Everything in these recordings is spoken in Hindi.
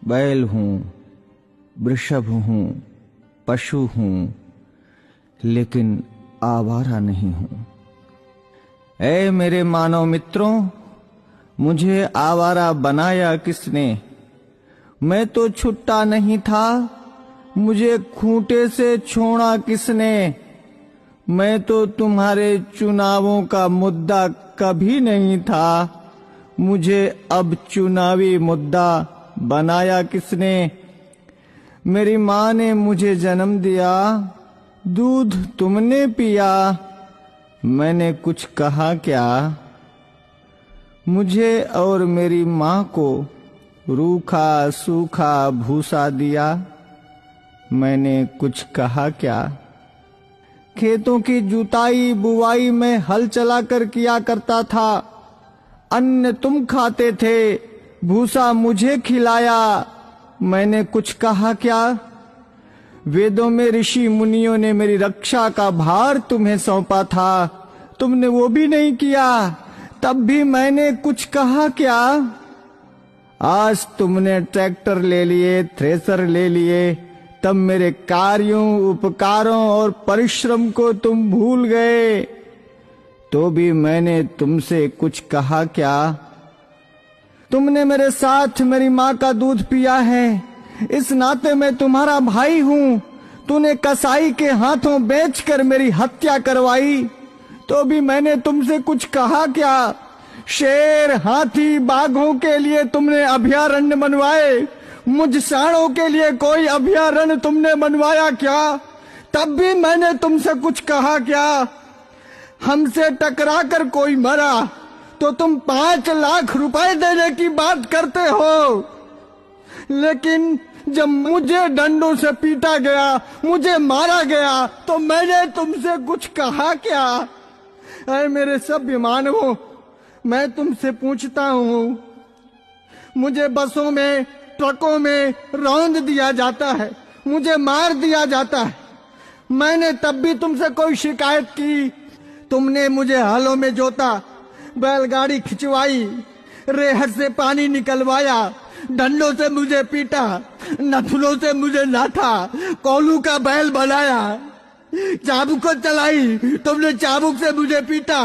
बैल हूँ, वृषभ हूँ, पशु हूँ, लेकिन आवारा नहीं हूँ। ऐ मेरे मानव मित्रों, मुझे आवारा बनाया किसने? मैं तो छुट्टा नहीं था, मुझे खूंटे से छोड़ा किसने? मैं तो तुम्हारे चुनावों का मुद्दा कभी नहीं था, मुझे अब चुनावी मुद्दा बनाया किसने? मेरी माँ ने मुझे जन्म दिया, दूध तुमने पिया, मैंने कुछ कहा क्या? मुझे और मेरी माँ को रूखा सूखा भूसा दिया, मैंने कुछ कहा क्या? खेतों की जुताई बुवाई में हल चलाकर किया करता था, अन्न तुम खाते थे, भूसा मुझे खिलाया, मैंने कुछ कहा क्या? वेदों में ऋषि मुनियों ने मेरी रक्षा का भार तुम्हें सौंपा था, तुमने वो भी नहीं किया, तब भी मैंने कुछ कहा क्या? आज तुमने ट्रैक्टर ले लिए, थ्रेसर ले लिए, तब मेरे कार्यों, उपकारों और परिश्रम को तुम भूल गए, तो भी मैंने तुमसे कुछ कहा क्या? तुमने मेरे साथ मेरी माँ का दूध पिया है, इस नाते मैं तुम्हारा भाई हूँ। तूने कसाई के हाथों बेचकर मेरी हत्या करवाई, तो भी मैंने तुमसे कुछ कहा क्या? शेर, हाथी, बाघों के लिए तुमने अभयारण्य बनवाए, मुझ सांडों के लिए कोई अभयारण्य तुमने बनवाया क्या? तब भी मैंने तुमसे कुछ कहा क्या? हमसे टकराकर कोई मरा तो तुम 5 लाख रुपए देने की बात करते हो, लेकिन जब मुझे डंडों से पीटा गया, मुझे मारा गया, तो मैंने तुमसे कुछ कहा क्या? अरे मेरे सभ्य मानवों, मैं तुमसे पूछता हूँ, मुझे बसों में, ट्रकों में रौंद दिया जाता है, मुझे मार दिया जाता है, मैंने तब भी तुमसे कोई शिकायत की? तुमने मुझे हलों में जोता, बैलगाड़ी खिंचवाई, रेहड़ से पानी निकलवाया, डंडों से मुझे पीटा, नथुनों से मुझे नाथा, कोलू का बैल बनाया, चाबुक चलाई, तुमने चाबुक से मुझे पीटा,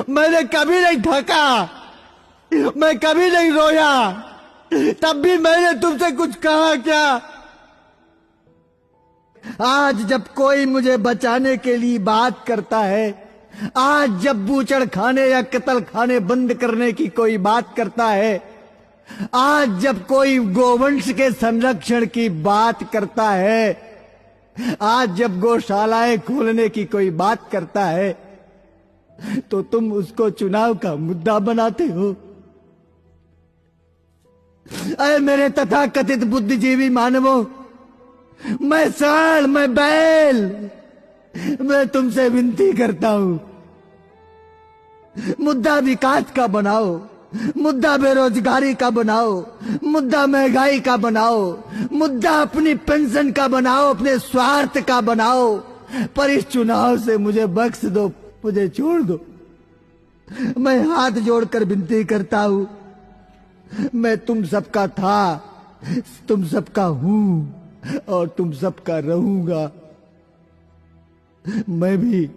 मैंने कभी नहीं थका, मैं कभी नहीं रोया, तब भी मैंने तुमसे कुछ कहा क्या? आज जब कोई मुझे बचाने के लिए बात करता है, आज जब बूचड़ खाने या कत्ल खाने बंद करने की कोई बात करता है, आज जब कोई गोवंश के संरक्षण की बात करता है, आज जब गौशालाएं खोलने की कोई बात करता है, तो तुम उसको चुनाव का मुद्दा बनाते हो। अरे मेरे तथाकथित बुद्धिजीवी मानवों, मैं सांड, मैं बैल, मैं तुमसे विनती करता हूं, मुद्दा विकास का बनाओ, मुद्दा बेरोजगारी का बनाओ, मुद्दा महंगाई का बनाओ, मुद्दा अपनी पेंशन का बनाओ, अपने स्वार्थ का बनाओ, पर इस चुनाव से मुझे बख्श दो, मुझे छोड़ दो। मैं हाथ जोड़कर विनती करता हूं, मैं तुम सबका था, तुम सबका हूं और तुम सबका रहूंगा। मैं भी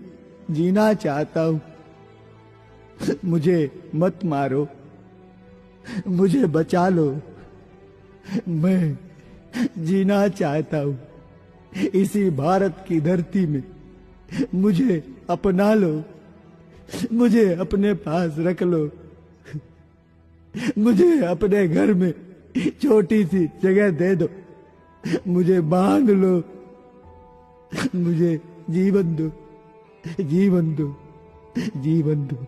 जीना चाहता हूं, मुझे मत मारो, मुझे बचा लो, मैं जीना चाहता हूं इसी भारत की धरती में, मुझे अपना लो, मुझे अपने पास रख लो, मुझे अपने घर में छोटी सी जगह दे दो, मुझे बांध लो, मुझे जीवन दो, जीवन दो, जीवन दो।